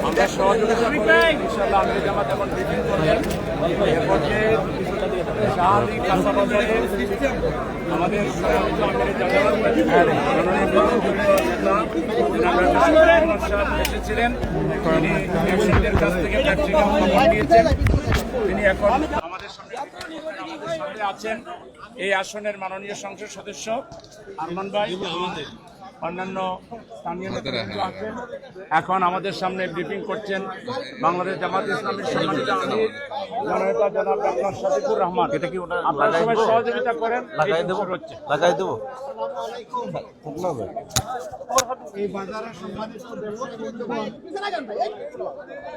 আমরা সহযোগিতা ইনশাআল্লাহ আমির জামাত এখন ব্রিফিং করলেন। এরপর যে শাহরি কাঁচাবাজারে আমাদের এসেছিলেন, তিনি ব্যবসায়ীদের কাছ থেকে ব্যবসায়ীরা খবর নিয়েছেন। তিনি এখন আমাদের সামনে আছেন এই আসনের মাননীয় সংসদ সদস্য আরমান ভাই, অন্যান্য স্থানীয় নেতারা আছেন। এখন আমাদের সামনে ব্রিফিং করছেন বাংলাদেশ জামাত ইসলামীর সম্মানিত আমির জননেতা জনাব ডক্টর শফিকুর রহমান। এটা কি আপনারা সবাই সহযোগিতা করেন? লাগাই দেবো। এই বাজারের সম্মানিত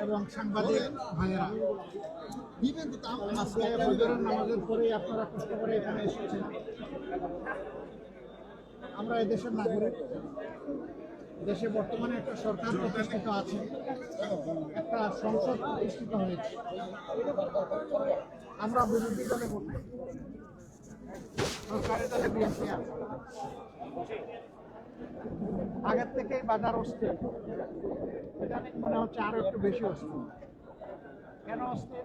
এবং সাংবাদিক ভাইয়েরা, আজকে ফজরের নামাজের পরেই আপনারা কষ্ট করে এখানে এসেছেন। আমরা এদেশের নাগরিক, দেশে বর্তমানে একটা সরকার প্রতিষ্ঠিত আছে, একটা সংসদ প্রতিষ্ঠিত হয়েছে। আমরা বিরোধী দলে বলতে সরকারি দলে বিএনপি আছে। আগের থেকেই বাজার অস্থির, এটা মনে হচ্ছে আরো একটু বেশি অস্থির। কেন অস্থির?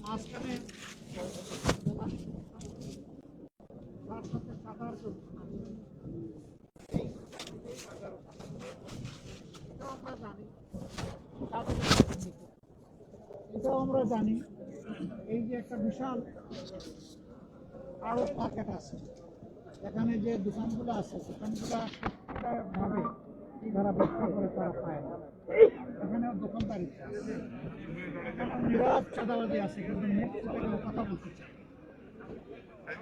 মাঝখানে এটাও আমরা জানি, এই যে একটা বিশাল আরো মার্কেট আছে, এখানে যে দোকানগুলো আছে দোকানগুলো ভাবে যারা ব্যবসা করে তারা পায় না। এখানেও দোকানদারি নিরব চাঁদাবাজি আছে, কিন্তু মুখ চেপে কথা বলতে চায়,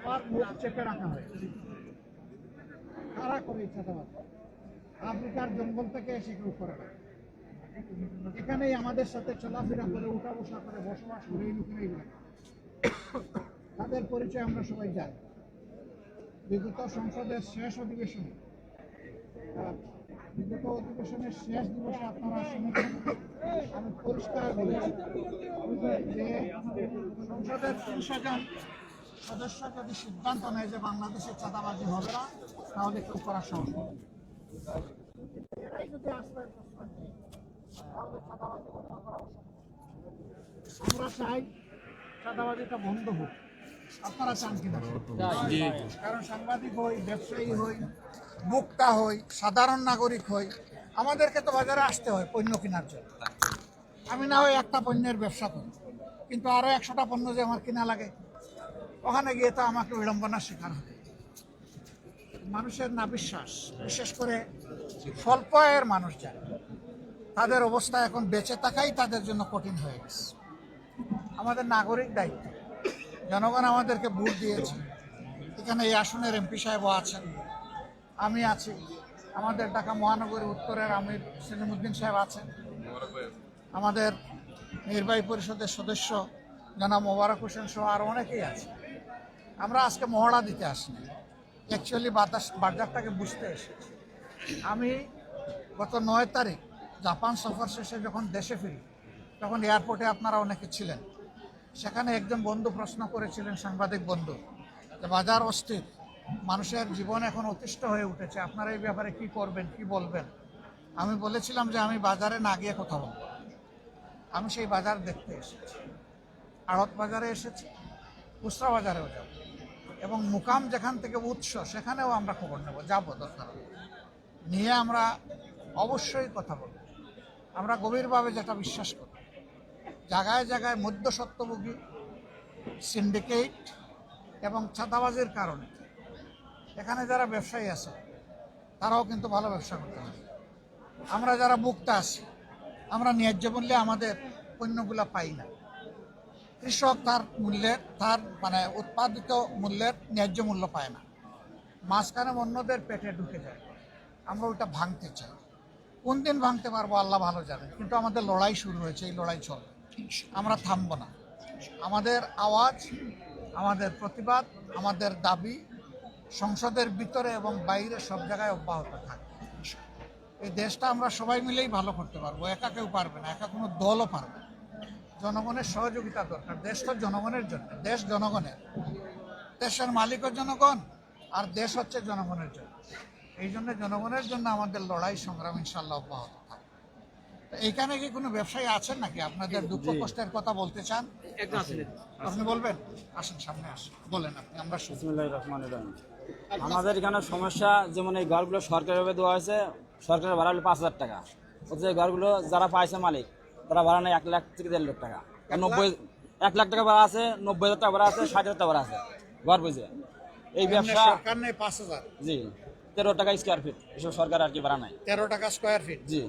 আবার মুখ চেপে রাখা হয়। কারা করে চাঁদাবাজি? আফ্রিকার জঙ্গল থেকে এসে কেউ করে না, এখানেই আমাদের সাথে চলাফেরা করে, উঠা বসা করে, বসবাস করে এই লোকেরাই করে। তাদের পরিচয় আমরা সবাই জানি। বিগত সংসদের শেষ অধিবেশনে, শেষ দিবসে আপনারা শুনেছেন, আমি পরিষ্কার বলেছি যে সংসদের ৩০০ জন সদস্য যদি সিদ্ধান্ত নেয় যে বাংলাদেশে চাঁদাবাজি হবে না, তাহলে কেউ করার সাহস হবে। আমরা চাই চাঁদাবাজিটা বন্ধ হোক। আপনারা চান কিনা? কারণ সাংবাদিক হই, ব্যবসায়ী হই, ভোক্তা হই, সাধারণ নাগরিক হই, আমাদেরকে তো বাজারে আসতে হয় পণ্য কেনার জন্য। আমি না হয় একটা পণ্যের ব্যবসা করি, কিন্তু আরো ১০০টা পণ্য যে আমার কিনা লাগে, ওখানে গিয়ে তো আমাকে বিড়ম্বনার শিকার হবে। মানুষের না বিশ্বাস, বিশেষ করে স্বল্প আয়ের মানুষ যারা, তাদের অবস্থা এখন বেঁচে থাকাই তাদের জন্য কঠিন হয়ে গেছে। আমাদের নাগরিক দায়িত্ব, জনগণ আমাদেরকে ভোট দিয়েছে, এখানে এই আসনের এমপি সাহেবও আছেন, আমি আছি, আমাদের ঢাকা মহানগরী উত্তরের আমির সেলিমউদ্দিন সাহেব আছেন, আমাদের নির্বাহী পরিষদের সদস্য জনাব মোবারক হোসেন সহ আরও অনেকেই আছে। আমরা আজকে মহড়া দিতে আসিনি, অ্যাকচুয়ালি বাজারটাকে বুঝতে এসেছি। আমি গত ৯ তারিখ জাপান সফর শেষে যখন দেশে ফিরি, তখন এয়ারপোর্টে আপনারা অনেকে ছিলেন। সেখানে একজন বন্ধু প্রশ্ন করেছিলেন, সাংবাদিক বন্ধু, যে বাজার অস্থির, মানুষের জীবন এখন অতিষ্ঠ হয়ে উঠেছে, আপনারা এই ব্যাপারে কি করবেন, কি বলবেন? আমি বলেছিলাম যে আমি বাজারে না গিয়ে কথা বলব। আমি সেই বাজার দেখতে এসেছি, আড়ত বাজারে এসেছি, খুচরা বাজারেও যাব, এবং মুকাম যেখান থেকে উৎস সেখানেও আমরা খবর নেব, যাবো দরকার নিয়ে আমরা অবশ্যই কথা বলব। আমরা গভীরভাবে যেটা বিশ্বাস করি, জায়গায় জায়গায় মধ্যস্বত্বভোগী, সিন্ডিকেট এবং চাঁদাবাজির কারণে এখানে যারা ব্যবসায়ী আছে তারাও কিন্তু ভালো ব্যবসা করতে হবে। আমরা যারা ভোক্তা আছি, আমরা ন্যায্য মূল্যে আমাদের পণ্যগুলো পাই না। কৃষক তার উৎপাদিত মূল্যের ন্যায্য মূল্য পায় না, মাঝখানে অন্যদের পেটে ঢুকে যায়। আমরা ওইটা ভাঙতে চাই। কোন দিন ভাঙতে পারবো আল্লাহ ভালো জানেন, কিন্তু আমাদের লড়াই শুরু হয়েছে, এই লড়াই চলবে, আমরা থামবো না। আমাদের আওয়াজ, আমাদের প্রতিবাদ, আমাদের দাবি সংসদের ভিতরে এবং বাইরে সব জায়গায় অব্যাহত থাকবে। এই দেশটা আমরা সবাই মিলেই ভালো করতে পারবো, একা কেউ পারবে না, একা কোনো দলও পারবে না। জনগণের সহযোগিতা দরকার। দেশ তো জনগণের জন্য, দেশ জনগণের। দেশের মালিকও জনগণ, আর দেশ হচ্ছে জনগণের জন্য। এই জন্য জনগণের জন্য আমাদের লড়াই সংগ্রাম ইনশাল্লাহ অব্যাহত থাকবে। তো এইখানে কি কোনো ব্যবসায়ী আছেন নাকি আপনাদের দুঃখ কষ্টের কথা বলতে চান? আপনি বলবেন, আসেন সামনে আসেন, বলেন আপনি, আমরা শুনছি। বিসমিল্লাহির রহমানির রহিম। আমাদের এখানে সমস্যা, যেমন এই ঘরগুলো সরকারিভাবে দেওয়া হয়েছে, সরকারের ভাড়া হলো 5,000 টাকা। অথচ এই ঘরগুলো যারা পাইছে মালিক, তারা ভাড়া নেয় 1 লাখ থেকে 1.5 লাখ টাকা। 1 লাখ টাকা ভাড়া আছে, 90,000 টাকা ভাড়া আছে, 60,000 টাকা ভাড়া আছে ঘর বুঝে। এই ব্যবসা সরকার নেই 5,000, জি 13 টাকা স্কোয়ার ফিট, এসব সরকার আর কি ভাড়া নেয় 13 টাকা স্কোয়ার ফিট। জি,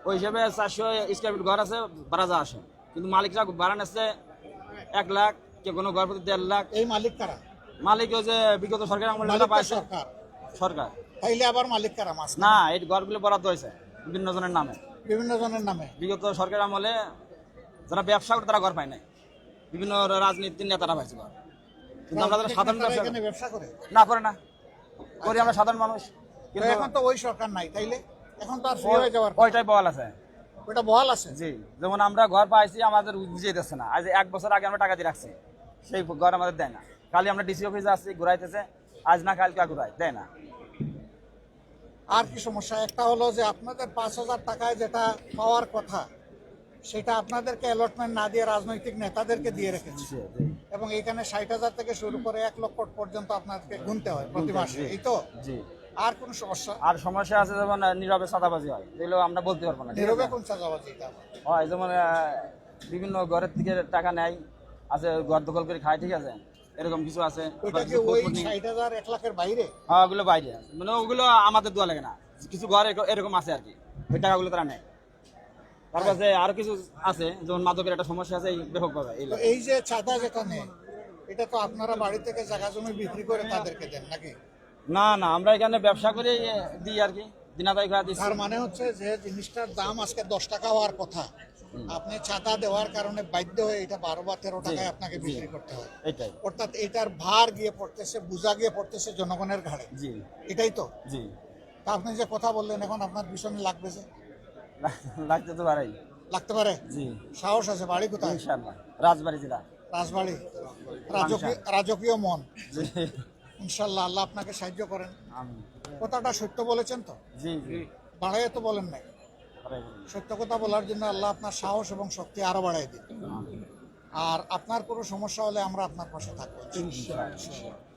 ওই হিসাবে 400 স্কোয়ার ফিট ঘর আছে, ভাড়া যা আসে। কিন্তু মালিকরা ভাড়া নিচ্ছে 1 লাখ, কেউ কোনো ঘর প্রতি 1.5 লাখ। এই মালিক কারা? মালিক ওই যে বিগত সরকার আমলে মালিক যারা তো পাইছে সরকার, সরকার। তাইলে আবার মালিক কারা? মাছ না, এই ঘরগুলো বরাদ্দ হয়েছে বিভিন্ন জনের নামে। বিভিন্ন জনের নামে। বিগত সরকার আমলে যারা ব্যবসা করে তারা ঘর পায় নাই, বিভিন্ন রাজনীতির নেতারা পাইছে ঘর। কিন্তু আমরা যারা সাধারণ তারা ব্যবসা এখানে ব্যবসা করে না করে না করি আমরা সাধারণ মানুষ। তো কিন্তু এখন তো ওই সরকার নাই, তাইলে এখন তো আর ফ্রি হয়ে যাওয়ার ওইটাই বহাল আছে। ওটা বহাল আছে। জি, যেমন আমরা ঘর পাইছি, আমাদের বুঝিয়ে দিচ্ছে না। আজ 1 বছর আগে আমরা টাকা দিয়ে রাখছি, সেই ঘর আমাদের দেয় না। কালি আমরা ডিসি অফিসে আসছি, ঘুরাইতেছে, আজ না কালকে ঘুরাই দেয় না। আর কি সমস্যা? একটা হলো যে আপনাদের 5,000 টাকায় যেটা পাওয়ার কথা, সেটা আপনাদেরকে অ্যালটমেন্ট না দিয়ে রাজনৈতিক নেতাদেরকে দিয়ে রেখেছে, জি, জি, এবং এইখানে 60,000 থেকে শুরু করে 1 লক্ষ পর্যন্ত আপনাদেরকে গুনতে হয় প্রতি মাসে, এই তো? জি। আর কোন সমস্যা? আর সমস্যা আছে যেমন নীরবে চাঁদাবাজি হয়, এগুলো আমরা বলতে পারবো না। নীরবে কোন চাঁদাবাজি? এটা হয় যেমন বিভিন্ন ঘরের থেকে টাকা নেয়, আছে ঘর দখল করে খায়, ঠিক আছে, এরকম কিছু আছে। ওইটা কি ওই 60,000 1 লাখের বাইরে? হ্যাঁ, ওগুলো বাইরে, মানে ওগুলো আমাদের দোয়া লাগে না। কিছু ঘর এরকম আছে আর কি, ওই টাকাগুলো তারা নেয়। তারপর যে আরো কিছু আছে, যেমন মাদকের একটা সমস্যা আছে এই ব্যাপকভাবে। তো এই যে চাঁদা যেটা নেয়, এটা তো আপনারা বাড়ি থেকে জায়গা জমি বিক্রি করে তাদেরকে দেন নাকি? না না, আমরা এখানে ব্যবসা করে দিই আর কি, দিনাদায়ী করে দিচ্ছি। তার মানে হচ্ছে যে জিনিসটার দাম আজকে 10 টাকা হওয়ার কথা, আপনি চাঁদা দেওয়ার কারণে বাধ্য হয়ে এটা 12 বা 13 টাকায় আপনাকে বিক্রি করতে হয়। এটাই। অর্থাৎ এটার ভার গিয়ে পড়তেছে, বোঝা গিয়ে পড়তেছে জনগণের ঘাড়ে। জি, এটাই তো? জি। তা আপনি যে কথা বললেন, এখন আপনার ভীষণ লাগবে যে? লাগতে তো পারেই। লাগতে পারে? জি, সাহস আছে? বাড়ি কোথায়? ইনশাআল্লাহ রাজবাড়ি জেলা। রাজবাড়ি। রাজকীয় মন। জি, ইনশাল্লাহ আল্লাহ আপনাকে সাহায্য করেন। আমিন। কথাটা সত্য বলেছেন তো? জি, জি। বাড়াইয়ে তো বলেন নাই। পারাই বলুন। সত্য কথা বলার জন্য আল্লাহ আপনার সাহস এবং শক্তি আরো বাড়াই দিন। আর আপনার কোনো সমস্যা হলে আমরা আপনার পাশে থাকবো,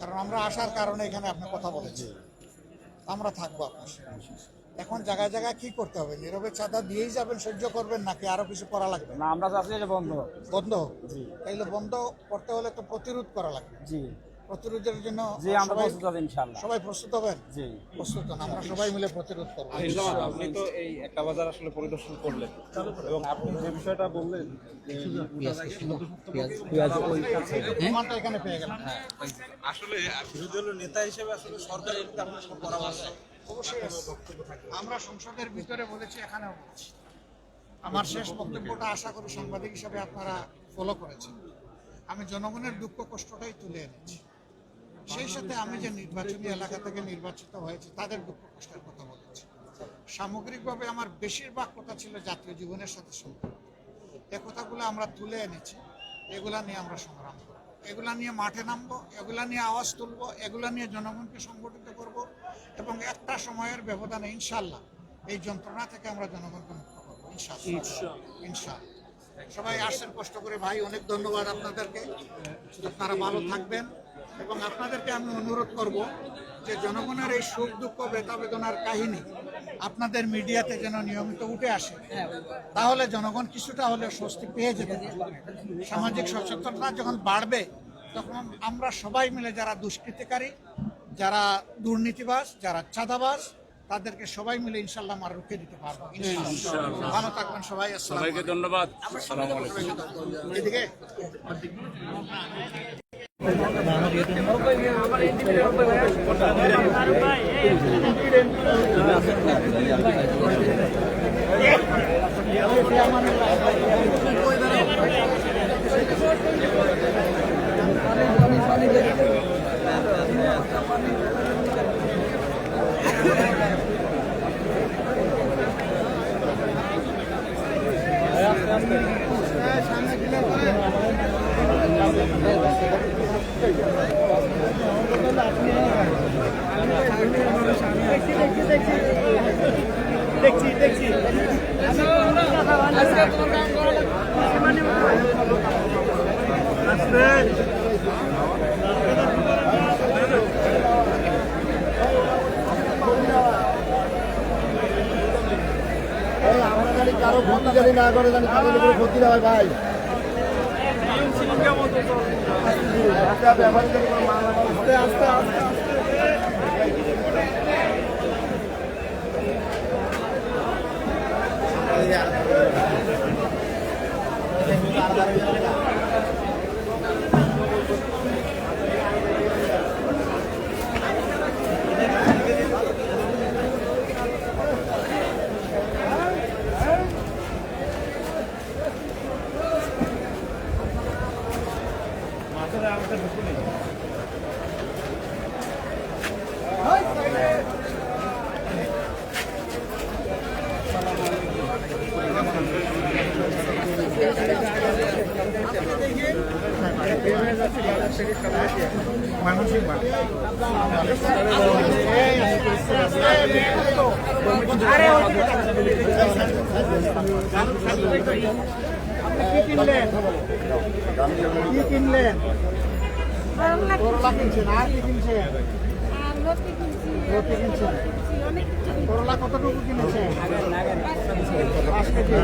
কারণ আমরা আসার কারণে এখানে আপনি কথা বলেছেন, আমরা থাকবো আপনার সাথে। এখন জায়গায় জায়গায় কি করতে হবে? নীরবে চাঁদা দিয়েই যাবেন, সহ্য করবেন, নাকি আরো কিছু করা লাগবে? না, আমরা চাচ্ছি যে বন্ধ। বন্ধ? জি, তাইলে বন্ধ করতে হলে তো প্রতিরোধ করা লাগবে। জি, প্রতিরোধের জন্য জি, আমরা প্রস্তুত আছি ইনশাআল্লাহ। সবাই প্রস্তুত হবেন? জি, প্রস্তুত হন, আমরা সবাই মিলে প্রতিরোধ করবো। আপনি তো এই একটা বাজার আসলে পরিদর্শন করলেন, এবং আপনি যে বিষয়টা বললেন প্রমাণটা এখানে পেয়ে গেলাম। আসলে বিরোধী দলের নেতা হিসেবে আসলে সরকারের আপনার কোনো পরামর্শ? অবশ্যই আমরা সংসদের ভিতরে বলেছি, এখানেও বলেছি। আমার শেষ বক্তব্যটা আশা করি সাংবাদিক হিসাবে আপনারা ফলো করেছেন। আমি জনগণের দুঃখ কষ্টটাই তুলে এনেছি। সেই সাথে আমি যে নির্বাচনী এলাকা থেকে নির্বাচিত হয়েছি তাদের দুঃখ কষ্টের কথা বলেছি। সামগ্রিকভাবে আমার বেশিরভাগ কথা ছিল জাতীয় জীবনের সাথে সম্পর্ক। এ কথাগুলো আমরা তুলে এনেছি, এগুলা নিয়ে আমরা সংগ্রাম করব, এগুলা নিয়ে মাঠে নামবো, এগুলা নিয়ে আওয়াজ তুলবো, এগুলা নিয়ে জনগণকে সংগঠিত করব, এবং একটা সময়ের ব্যবধানে ইনশাল্লাহ এই যন্ত্রণা থেকে আমরা জনগণকে মুক্ত করবো ইনশাল্লাহ। ইনশাল্লাহ। সবাই আসছেন কষ্ট করে, ভাই অনেক ধন্যবাদ আপনাদেরকে। আপনারা ভালো থাকবেন, এবং আপনাদেরকে আমি অনুরোধ করব যে জনগণের এই সুখ দুঃখ ব্যথা বেদনার কাহিনী আপনাদের মিডিয়াতে যেন নিয়মিত উঠে আসে, তাহলে জনগণ কিছুটা হলে স্বস্তি পেয়ে যেতে পারে। সামাজিক সচেতনতা যখন বাড়বে, তখন আমরা সবাই মিলে যারা দুষ্কৃতিকারী, যারা দুর্নীতিবাজ, যারা চাঁদাবাজ, তাদেরকে সবাই মিলে ইনশাল্লাহ আমরা রুখে দিতে পারবো ইনশাআল্লাহ। ভালো থাকবেন সবাই। সবাইকে ধন্যবাদ। আসসালামু আলাইকুম। এদিকে সামনে কারো ক্ষতি জানি না করে জানি কারো ক্ষতি না হয় ভাই আস্তে আস্তে মানসিক কি কিনলেন করলা কিনছেন আর কি কিনছেন রুটি কিনছেন করলা কতটুকু কিনেছেন 5 কেজি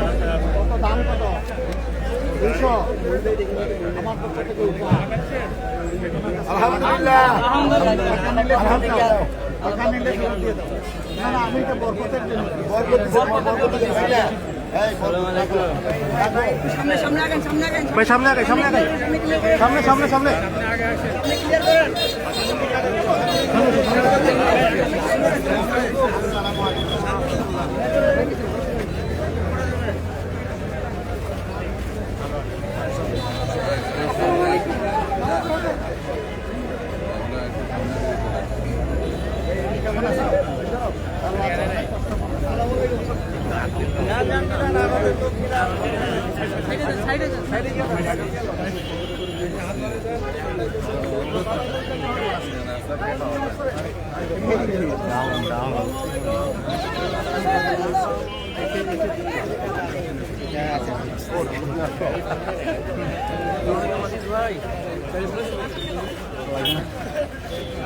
কত দাম কত 200 আমার পক্ষ থেকে আলহামদুলিল্লাহ আলহামদুলিল্লাহ না না আমি তো বরকতের জন্য সামনে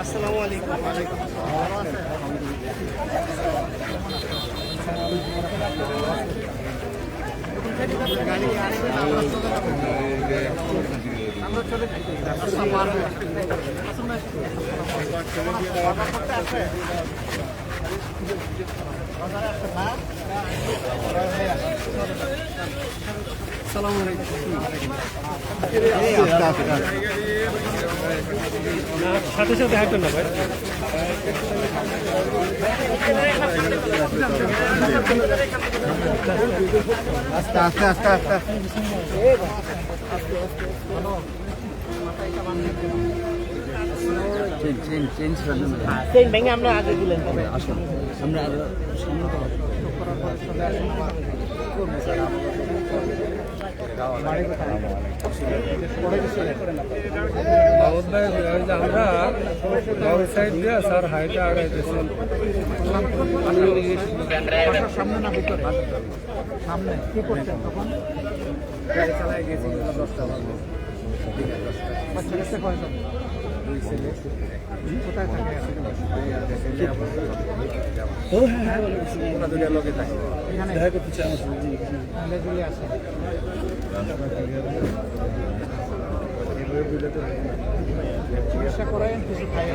আসসালামু আলাইকুম আমরা চলে সাথে সাথে হাঁটেন না ভাই আস্তে আস্তে আস্তে আস্তে চেঞ্জ ভেঙে আমরা আগে দিলেন তবে আসুন আমরা আমরা সাইড দিয়ে স্যার হাইটা আগাইতেছি সামনে না ভিতরে সামনে কি করছেন তখন গাড়ি চালায় গেছি 10টা বাচ্চা কাছে কয়জন 2 ছেলে কোথায় থাকে ও হ্যাঁ ওরা দুটো লোকে থাকে এখানে দেখা করতে চাই আমরা চলে আসে চিকিৎসা করায় কিছু খায়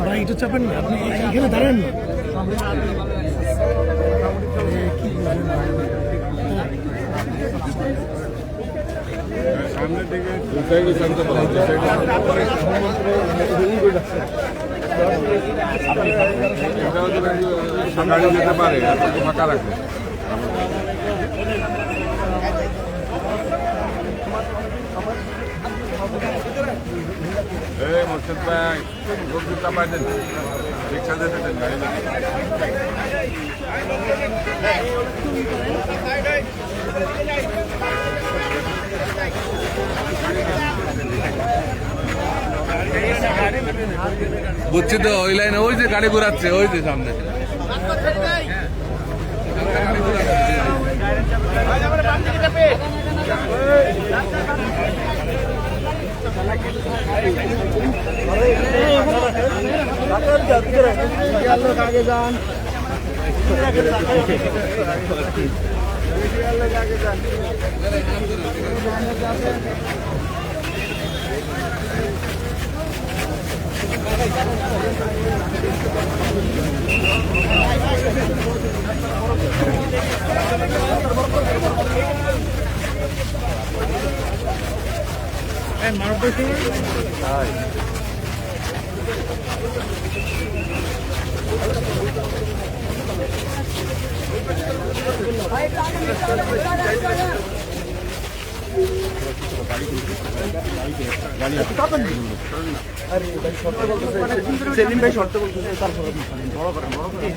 ভাই একটু চাপেন না আপনি এখানে দাঁড়ান না সামনে থেকে সামনে যেতে পারে ফাঁকা রাখবে মোর্শেদ ভাই লোক জুতা পাইতেন রিক্সা যেতে দেন গাড়ি বুঝছি তো ওই লাইনে ওই যে গাড়ি ঘোরাচ্ছে ওই যে সামনে আগে যান সেলিম ভাই শর্তে বলতেছে তারপরে বড় করেন বড় করেন